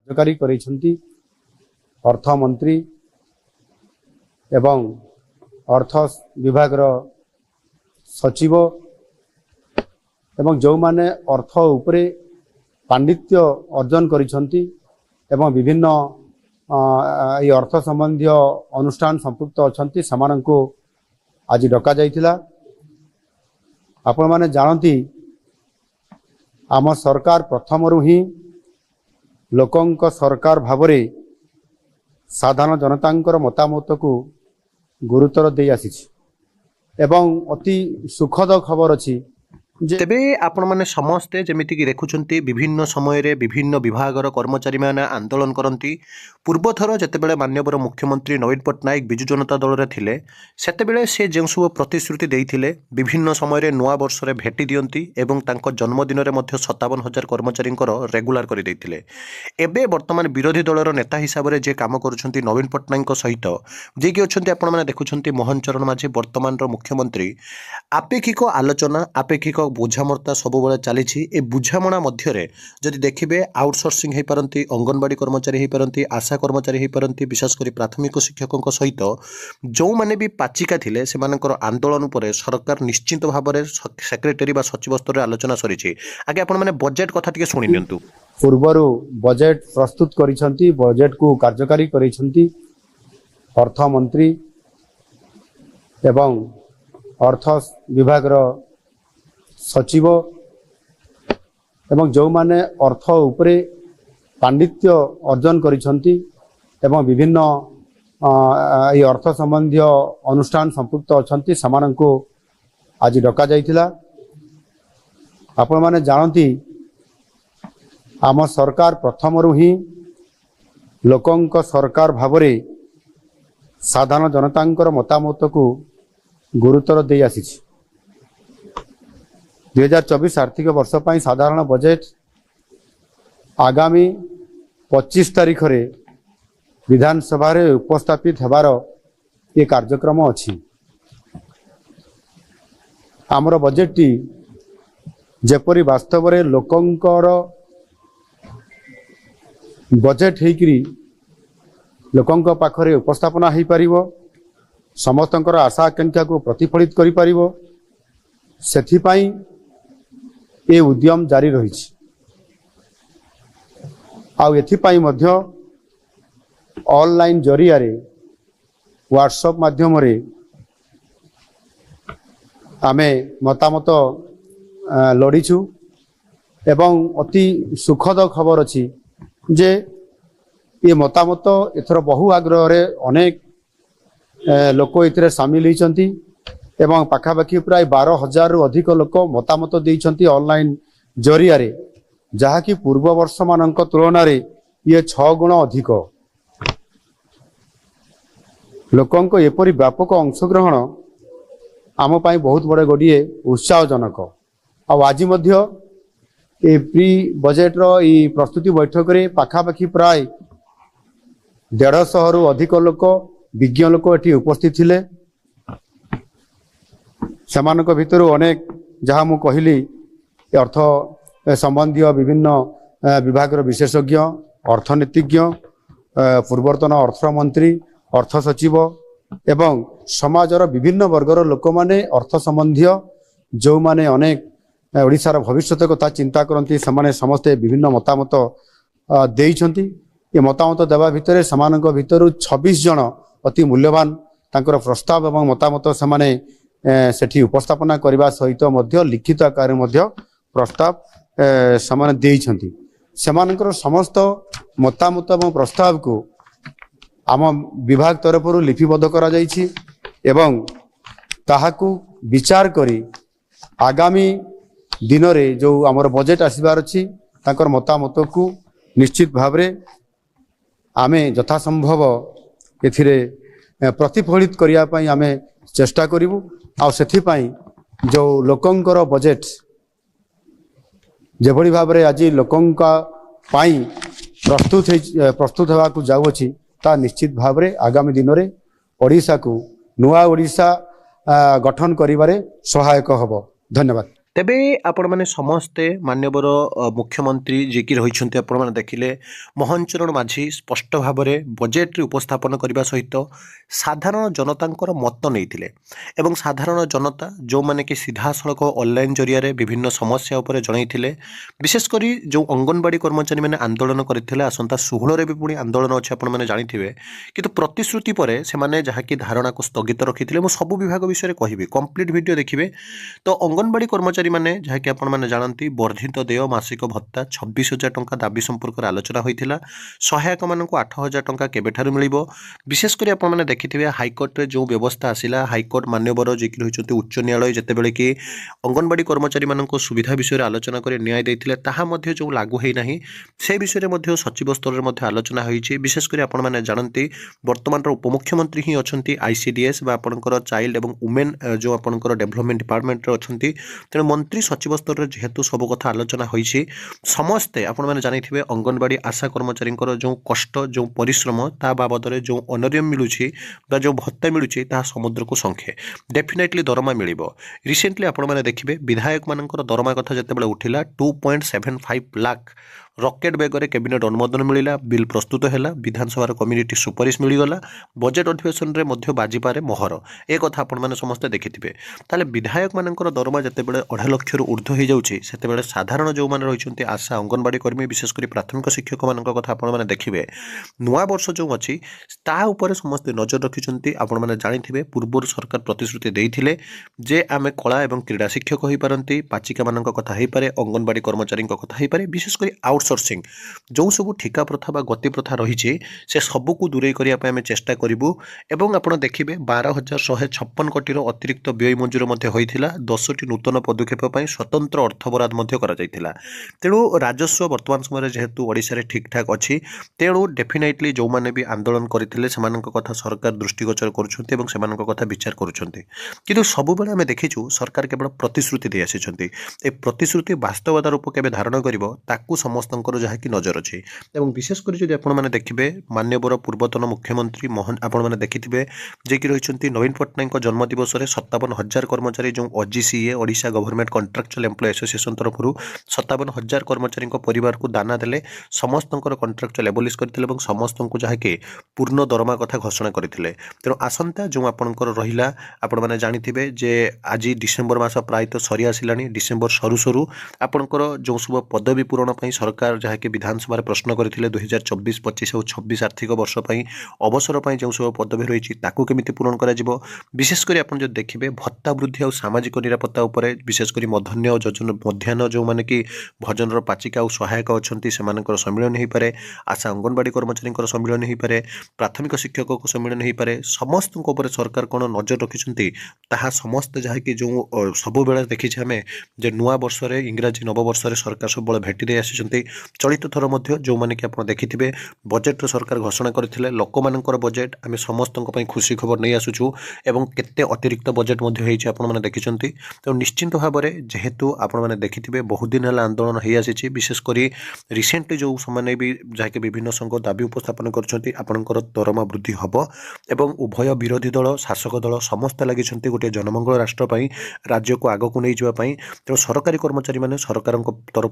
କାର୍ଯ୍ୟକାରୀ କରିଛନ୍ତି ଅର୍ଥମନ୍ତ୍ରୀ ଏବଂ ଅର୍ଥ ବିଭାଗର ସଚିବ ଏବଂ ଯେଉଁମାନେ ଅର୍ଥ ଉପରେ ପାଣ୍ଡିତ୍ୟ ଅର୍ଜନ କରିଛନ୍ତି ଏବଂ ବିଭିନ୍ନ এই অর্থ সম্বন্ধীয় অনুষ্ঠান সম্পৃক্ত অଛନ୍ତି সেମାନଙ୍କୁ আজ ডকা যাইছিলা। আপন মানে জানতি আম সরকার প্রথমরু হি লোকঙ্ক সরকার ভাবরে সাধারণ জনতাঙ্কর মতামতকু গুরুত্ব দেই আসিছি এবং অতি সুখদ খবর অছি। তেবে আপন মানে সমস্তে যেমিতিকি দেখুଛନ୍ତି বিভিন্ন সমୟରେ বিভিন্ন বিভাগର কর্মচারীମାନେ আন্দোলন করନ୍ତି। ପୂର୍ବଥର ଯେତେବେଳେ ମାନ୍ୟବର ମୁଖ୍ୟମନ୍ତ୍ରୀ ନବୀନ ପଟ୍ଟନାୟକ ବିଜୁ ଜନତା ଦଳରେ ଥିଲେ ସେତେବେଳେ ସେ ଯେଉଁ ସବୁ ପ୍ରତିଶ୍ରୁତି ଦେଇଥିଲେ ବିଭିନ୍ନ ସମୟରେ ନୂଆ ବର୍ଷରେ ଭେଟି ଦିଅନ୍ତି ଏବଂ ତାଙ୍କ ଜନ୍ମଦିନରେ ମଧ୍ୟ 57,000 କର୍ମଚାରୀଙ୍କର ରେଗୁଲାର କରିଦେଇଥିଲେ। ଏବେ ବର୍ତ୍ତମାନ ବିରୋଧୀ ଦଳର ନେତା ହିସାବରେ ଯେ କାମ କରୁଛନ୍ତି ନବୀନ ପଟ୍ଟନାୟକଙ୍କ ସହିତ ଯିଏକି ଅଛନ୍ତି ଆପଣମାନେ ଦେଖୁଛନ୍ତି ମୋହନ ଚରଣ ମାଝୀ ବର୍ତ୍ତମାନର ମୁଖ୍ୟମନ୍ତ୍ରୀ। ଆପେକ୍ଷିକ ଆଲୋଚନା ଆପେକ୍ଷିକ ବୁଝାମଣା ସବୁବେଳେ ଚାଲିଛି। ଏ ବୁଝାମଣା ମଧ୍ୟରେ ଯଦି ଦେଖିବେ ଆଉଟସୋର୍ସିଂ ହୋଇପାରନ୍ତି, ଅଙ୍ଗନବାଡ଼ି କର୍ମଚାରୀ ହୋଇପାରନ୍ତି, ଆଶା କର୍ମଚାରୀ ହୋଇପାରନ୍ତି, ବିଶେଷ କରି ପ୍ରାଥମିକ ଶିକ୍ଷକଙ୍କ ସହିତ ଯେଉଁମାନେ ବି ପାଚିକା ଥିଲେ ସେମାନଙ୍କର ଆନ୍ଦୋଳନ ଉପରେ ସରକାର ନିଶ୍ଚିତ ଭାବରେ ସେକ୍ରେଟାରୀ ବା ସଚିବ ସ୍ତରରେ ଆଲୋଚନା ସରିଛି। ଆগে ଆପଣମାନେ ବଜେଟ୍ କଥା ଟିକେ ଶୁଣି ନିଅନ୍ତୁ। ପୂର୍ବରୁ ବଜେଟ୍ ପ୍ରସ୍ତୁତ କରିଛନ୍ତି, ବଜେଟ୍କୁ କାର୍ଯ୍ୟକାରୀ କରିଛନ୍ତି ଅର୍ଥମନ୍ତ୍ରୀ ଏବଂ ଅର୍ଥ ବିଭାଗର ସଚିବ ଏବଂ ଯେଉଁମାନେ ଅର୍ଥ ଉପରେ ପାଣ୍ଡିତ୍ୟ ଅର୍ଜନ କରିଛନ୍ତି ଏବଂ ବିଭିନ୍ନ এই ଅର୍ଥ ସମ୍ବନ୍ଧୀୟ ଅନୁଷ୍ଠାନ ସମ୍ପୃକ୍ତ ଅଛନ୍ତି ସେମାନଙ୍କୁ ଆଜି ଡକା ଯାଇଥିଲା। ଆପଣମାନେ ଜାଣନ୍ତି ଆମ ସରକାର ପ୍ରଥମରୁ ହିଁ ଲୋକଙ୍କ ସରକାର ଭାବରେ ସାଧାରଣ ଜନତାଙ୍କର ମତାମତକୁ ଗୁରୁତ୍ୱ ଦେଇ ଆସିଛି। 2024 आर्थिक वर्ष पर साधारण बजेट आगामी 25 तारीख रे विधानसभा रे उपस्थापित होबार ये कार्यक्रम अछि। आमर बजेट टी जेपरी वास्तव रे लोकंकर बजेट हेकरी लोकंक पाखरे उपस्थापना हो पारिबो, समस्तंकर आशा आकांक्षा को प्रतिफलित करि पारिबो, सेथिपाई ए उद्यम जारी रही। ऑनलाइन जरिया व्हाट्सएप माध्यम आमे मतामत लड़ीचु एवं अति सुखद खबर अच्छी जे ये मतामत एथर बहु आग्रह अनेक लोक ए सामिल होती एवं पाखापाखि प्राय 12,000 रु अधिक लोक मतामत देइछंती ऑनलाइन जरिया रे, जहाँकि पूर्व वर्ष मानक तुलन रे ये 6 गुण अधिक। लोकंक एपरी व्यापक अंशग्रहण आम पाई बहुत बड़े गोटे उत्साहजनक। आज मध्य ए प्री बजेट रो ई प्रस्तुति बैठक रे पाखापाखि प्राय 150 रु अधिक लोक विज्ञ लोक एठी उपस्थित थिले। सेमानक भितर अनेक जहाँ मु कहली अर्थ संबंधी विभिन्न विभाग विशेषज्ञ, अर्थनीतिज्ञ, पूर्वतन अर्थमंत्री, अर्थ सचिव एवं समाजर विभिन्न वर्गर लोक माने अर्थ संबंधी जो माने अनेक ओडिशार भविष्य कथा चिंता करती से समस्ते विभिन्न मतामत देइछंती। ये मतामत देवा भितर समानक भितर 26 जन अति मूल्यवान तांकर प्रस्ताव एवं मतामत से सेठी उपस्थापना करने सहित मध्य लिखित आकार मध्य प्रस्ताव समान देइछंती। सेमानकर समस्त मतामत एवं प्रस्ताव को आम विभाग तरफ लिपिबद्ध करा जाइछि एवं ताहाकू विचार करी आगामी दिन रे जो आमर बजेट आसबार अछि तांकर मतामत को निश्चित भाव रे आमे यथासंभव एथिरे प्रतिफलित करिया पई आमे चेष्टा करिवु। आ सेथिपाई जो लोकंकर बजेट जेभली भाव रे आज लोकंका पाई प्रस्तुत होगा जाऊँगी ता निश्चित भाव रे आगामी दिन रे ओडिशा को नुआ ओडिशा गठन करिबारे सहायक हबो। धन्यवाद। ତେବେ ଆପଣମାନେ ସମସ୍ତେ ମାନ୍ୟବର ମୁଖ୍ୟମନ୍ତ୍ରୀ ଯିଏକି ରହିଛନ୍ତି ଆପଣମାନେ ଦେଖିଲେ ମୋହନ ଚରଣ ମାଝୀ ସ୍ପଷ୍ଟ ଭାବରେ ବଜେଟ୍ରେ ଉପସ୍ଥାପନ କରିବା ସହିତ ସାଧାରଣ ଜନତାଙ୍କର ମତ ନେଇଥିଲେ ଏବଂ ସାଧାରଣ ଜନତା ଯେଉଁମାନେ କି ସିଧାସଳଖ ଅନଲାଇନ୍ ଜରିଆରେ ବିଭିନ୍ନ ସମସ୍ୟା ଉପରେ ଜଣାଇଥିଲେ। ବିଶେଷ କରି ଯେଉଁ ଅଙ୍ଗନବାଡ଼ି କର୍ମଚାରୀମାନେ ଆନ୍ଦୋଳନ କରିଥିଲେ ଆସନ୍ତା 16ରେ ବି ପୁଣି ଆନ୍ଦୋଳନ ଅଛି ଆପଣମାନେ ଜାଣିଥିବେ, କିନ୍ତୁ ପ୍ରତିଶ୍ରୁତି ପରେ ସେମାନେ ଯାହାକି ଧାରଣାକୁ ସ୍ଥଗିତ ରଖିଥିଲେ। ମୁଁ ସବୁ ବିଭାଗ ବିଷୟରେ କହିବି, କମ୍ପ୍ଲିଟ୍ ଭିଡ଼ିଓ ଦେଖିବେ। ତ ଅଙ୍ଗନବାଡ଼ି କର୍ମଚାରୀମାନେ ଯାହାକି ଆପଣମାନେ ଜାଣନ୍ତି ବର୍ଦ୍ଧିତ ଦେୟ ମାସିକ ଭତ୍ତା 26,000 ଟଙ୍କା ଦାବି ସମ୍ପର୍କରେ ଆଲୋଚନା ହୋଇଥିଲା। ସହାୟକମାନଙ୍କୁ 8,000 ଟଙ୍କା କେବେଠାରୁ ମିଳିବ? ବିଶେଷ କରି ଆପଣମାନେ ଦେଖିଥିବେ ହାଇକୋର୍ଟରେ ଯେଉଁ ବ୍ୟବସ୍ଥା ଆସିଲା, ହାଇକୋର୍ଟ ମାନ୍ୟବର ଯିଏକି ରହିଛନ୍ତି ଉଚ୍ଚ ନ୍ୟାୟାଳୟ ଯେତେବେଳେ କି ଅଙ୍ଗନବାଡ଼ି କର୍ମଚାରୀମାନଙ୍କ ସୁବିଧା ବିଷୟରେ ଆଲୋଚନା କରି ନ୍ୟାୟ ଦେଇଥିଲେ, ତାହା ମଧ୍ୟ ଯେଉଁ ଲାଗୁ ହୋଇନାହିଁ ସେ ବିଷୟରେ ମଧ୍ୟ ସଚିବ ସ୍ତରରେ ମଧ୍ୟ ଆଲୋଚନା ହୋଇଛି। ବିଶେଷ କରି ଆପଣମାନେ ଜାଣନ୍ତି ବର୍ତ୍ତମାନର ଉପମୁଖ୍ୟମନ୍ତ୍ରୀ ହିଁ ଅଛନ୍ତି ICDS ବା ଆପଣଙ୍କର ଚାଇଲ୍ଡ ଏବଂ ଓମେନ୍ ଯେଉଁ ଆପଣଙ୍କର ଡେଭଲପମେଣ୍ଟ ଡିପାର୍ଟମେଣ୍ଟରେ ଅଛନ୍ତି। ତେଣୁ ମନ୍ତ୍ରୀ ସଚିବ ସ୍ତରରେ ଯେହେତୁ ସବୁ କଥା ଆଲୋଚନା ହୋଇଛି, ସମସ୍ତେ ଆପଣମାନେ ଜାଣିଥିବେ ଅଙ୍ଗନବାଡ଼ି ଆଶା କର୍ମଚାରୀଙ୍କର ଯେଉଁ କଷ୍ଟ ଯେଉଁ ପରିଶ୍ରମ ତା ବାବଦରେ ଯେଉଁ ଅନରିୟମ୍ ମିଳୁଛି ବା ଯେଉଁ ଭତ୍ତା ମିଳୁଛି ତାହା ସମୁଦ୍ରକୁ ଶଙ୍ଖେ। ଡେଫିନେଟଲି ଦରମା ମିଳିବ। ରିସେଣ୍ଟଲି ଆପଣମାନେ ଦେଖିବେ ବିଧାୟକମାନଙ୍କର ଦରମା କଥା ଯେତେବେଳେ ଉଠିଲା 2.75 ଲାખ ରକେଟ୍ ବେଗରେ କ୍ୟାବିନେଟ୍ ଅନୁମୋଦନ ମିଳିଲା, ବିଲ୍ ପ୍ରସ୍ତୁତ ହେଲା, ବିଧାନସଭାର କମ୍ୟୁନିଟି ସୁପାରିଶ ମିଳିଗଲା, ବଜେଟ୍ ଅଧିବେଶନରେ ମଧ୍ୟ ବାଜିପାରେ ମୋହର। ଏ କଥା ଆପଣମାନେ ସମସ୍ତେ ଦେଖିଥିବେ। ତାହେଲେ ବିଧାୟକମାନଙ୍କର ଦରମା ଯେତେବେଳେ 2.5 ଲକ୍ଷରୁ ଉର୍ଦ୍ଧ୍ୱ ହୋଇଯାଉଛି, ସେତେବେଳେ ସାଧାରଣ ଯେଉଁମାନେ ରହିଛନ୍ତି ଆଶା ଅଙ୍ଗନବାଡ଼ି କର୍ମୀ ବିଶେଷ କରି ପ୍ରାଥମିକ ଶିକ୍ଷକମାନଙ୍କ କଥା ଆପଣମାନେ ଦେଖିବେ। ନୂଆ ବର୍ଷ ଯେଉଁ ଅଛି ତାହା ଉପରେ ସମସ୍ତେ ନଜର ରଖିଛନ୍ତି। ଆପଣମାନେ ଜାଣିଥିବେ ପୂର୍ବରୁ ସରକାର ପ୍ରତିଶ୍ରୁତି ଦେଇଥିଲେ ଯେ ଆମେ କଳା ଏବଂ କ୍ରୀଡ଼ା ଶିକ୍ଷକ ହୋଇପାରନ୍ତି, ପାଚିକାମାନଙ୍କ କଥା ହୋଇପାରେ, ଅଙ୍ଗନବାଡ଼ି କର୍ମଚାରୀଙ୍କ କଥା ହୋଇପାରେ। ବିଶେଷ କରି ଆଉଟସୋର୍ସିଂ ଯେଉଁ ସବୁ ଠିକା ପ୍ରଥା ବା ଗତି ପ୍ରଥା ରହିଛି ସେ ସବୁକୁ ଦୂରେଇ କରିବା ପାଇଁ ଆମେ ଚେଷ୍ଟା କରିବୁ। ଏବଂ ଆପଣ ଦେଖିବେ 12,156 କୋଟିର ଅତିରିକ୍ତ ବ୍ୟୟ ମଞ୍ଜୁର ମଧ୍ୟ ହୋଇଥିଲା। 10ଟି ନୂତନ ପଦକ୍ଷେପ ପାଇଁ ସ୍ୱତନ୍ତ୍ର ଅର୍ଥ ବରାଦ ମଧ୍ୟ କରାଯାଇଥିଲା। ତେଣୁ ରାଜସ୍ୱ ବର୍ତ୍ତମାନ ସମୟରେ ଯେହେତୁ ଓଡ଼ିଶାରେ ଠିକ୍ଠାକ୍ ଅଛି, ତେଣୁ ଡେଫିନେଟଲି ଯେଉଁମାନେ ବି ଆନ୍ଦୋଳନ କରିଥିଲେ ସେମାନଙ୍କ କଥା ସରକାର ଦୃଷ୍ଟିଗୋଚର କରୁଛନ୍ତି ଏବଂ ସେମାନଙ୍କ କଥା ବିଚାର କରୁଛନ୍ତି। କିନ୍ତୁ ସବୁବେଳେ ଆମେ ଦେଖିଛୁ ସରକାର କେବଳ ପ୍ରତିଶ୍ରୁତି ଦେଇ ଆସିଛନ୍ତି। ଏ ପ୍ରତିଶ୍ରୁତି ବାସ୍ତବତା ରୂପ କେବେ ଧାରଣ କରିବ ତାକୁ ସମସ୍ତଙ୍କର ଯାହାକି ନଜର ଅଛି। ଏବଂ ବିଶେଷ କରି ଯଦି ଆପଣମାନେ ଦେଖିବେ ମାନ୍ୟବର ପୂର୍ବତନ ମୁଖ୍ୟମନ୍ତ୍ରୀ ଆପଣମାନେ ଦେଖିଥିବେ ଯିଏକି ରହିଛନ୍ତି ନବୀନ ପଟ୍ଟନାୟକଙ୍କ ଜନ୍ମଦିବସରେ 57,000 କର୍ମଚାରୀ ଯେଉଁ OGCA Odisha government contractual employ association ତରଫରୁ 57,000 କର୍ମଚାରୀଙ୍କ ପରିବାରକୁ ଦାନା ଦେଲେ, ସମସ୍ତଙ୍କର କଣ୍ଟ୍ରାକ୍ଚୁଆଲ ଏବୋଲିସ୍ କରିଥିଲେ ଏବଂ ସମସ୍ତଙ୍କୁ ଯାହାକି ପୂର୍ଣ୍ଣ ଦରମା କଥା ଘୋଷଣା କରିଥିଲେ। ତେଣୁ ଆସନ୍ତା ଯେଉଁ ଆପଣଙ୍କର ରହିଲା ଆପଣମାନେ ଜାଣିଥିବେ ଯେ ଆଜି ଡିସେମ୍ବର ମାସ ପ୍ରାୟତଃ ସରି ଆସିଲାଣି। ଡିସେମ୍ବର ସରୁ ସରୁ ଆପଣଙ୍କର ଯେଉଁ ସବୁ ପଦବୀ ପୂରଣ ପାଇଁ ସରକାର ଯାହାକି ବିଧାନସଭାରେ ପ୍ରଶ୍ନ କରିଥିଲେ 2024, 25 ଆଉ 26 ଆର୍ଥିକ ବର୍ଷ ପାଇଁ ଅବସର ପାଇଁ ଯେଉଁ ସବୁ ପଦବୀ ରହିଛି ତାକୁ କେମିତି ପୂରଣ କରାଯିବ। ବିଶେଷ କରି ଆପଣ ଯଦି ଦେଖିବେ ଭତ୍ତା ବୃଦ୍ଧି ଆଉ ସାମାଜିକ ନିରାପତ୍ତା ଉପରେ ବିଶେଷ କରି ମଧ୍ୟାହ୍ନ ଯେଉଁମାନେ କି ଭଜନର ପାଚିକା ଆଉ ସହାୟକ ଅଛନ୍ତି ସେମାନଙ୍କର ସମ୍ମିଳନୀ ହୋଇପାରେ, ଆଶା ଅଙ୍ଗନବାଡ଼ି କର୍ମଚାରୀଙ୍କର ସମ୍ମିଳନୀ ହୋଇପାରେ, ପ୍ରାଥମିକ ଶିକ୍ଷକଙ୍କ ସମ୍ମିଳନୀ ହୋଇପାରେ। ସମସ୍ତଙ୍କ ଉପରେ ସରକାର କ'ଣ ନଜର ରଖିଛନ୍ତି ତାହା ସମସ୍ତେ ଯାହାକି ଯେଉଁ ସବୁବେଳେ ଦେଖିଛେ ଆମେ ଯେ ନୂଆ ବର୍ଷରେ ଇଂରାଜୀ ନବବର୍ଷରେ ସରକାର ସବୁବେଳେ ଭେଟି ଦେଇ ଆସିଛନ୍ତି। ଚଳିତ ଥର ମଧ୍ୟ ଯେଉଁମାନେ କି ଆପଣ ଦେଖିଥିବେ ବଜେଟ୍ରେ ସରକାର ଘୋଷଣା କରିଥିଲେ ଲୋକମାନଙ୍କର ବଜେଟ୍ ଆମେ ସମସ୍ତଙ୍କ ପାଇଁ ଖୁସି ଖବର ନେଇ ଆସୁଛୁ ଏବଂ କେତେ ଅତିରିକ୍ତ ବଜେଟ୍ ମଧ୍ୟ ହେଇଛି ଆପଣମାନେ ଦେଖିଛନ୍ତି। ତେଣୁ ନିଶ୍ଚିନ୍ତ ଭାବରେ ଯେହେତୁ ଆପଣମାନେ ଦେଖିଥିବେ ବହୁତ ଦିନ ହେଲା ଆନ୍ଦୋଳନ ହୋଇଆସିଛି, ବିଶେଷ କରି ରିସେଣ୍ଟଲି ଯେଉଁ ସେମାନେ ବି ଯାହାକି ବିଭିନ୍ନ ସଂଘ ଦାବି ଉପସ୍ଥାପନ କରୁଛନ୍ତି ଆପଣଙ୍କର ଦରମା ବୃଦ୍ଧି ହେବ ଏବଂ ଉଭୟ ବିରୋଧୀ ଦଳ ଶାସକ ଦଳ ସମସ୍ତେ ଲାଗିଛନ୍ତି ଗୋଟିଏ ଜନମଙ୍ଗଳ ରାଷ୍ଟ୍ର ପାଇଁ, ରାଜ୍ୟକୁ ଆଗକୁ ନେଇଯିବା ପାଇଁ। ତେଣୁ ସରକାରୀ କର୍ମଚାରୀମାନେ ସରକାରଙ୍କ ତରଫରୁ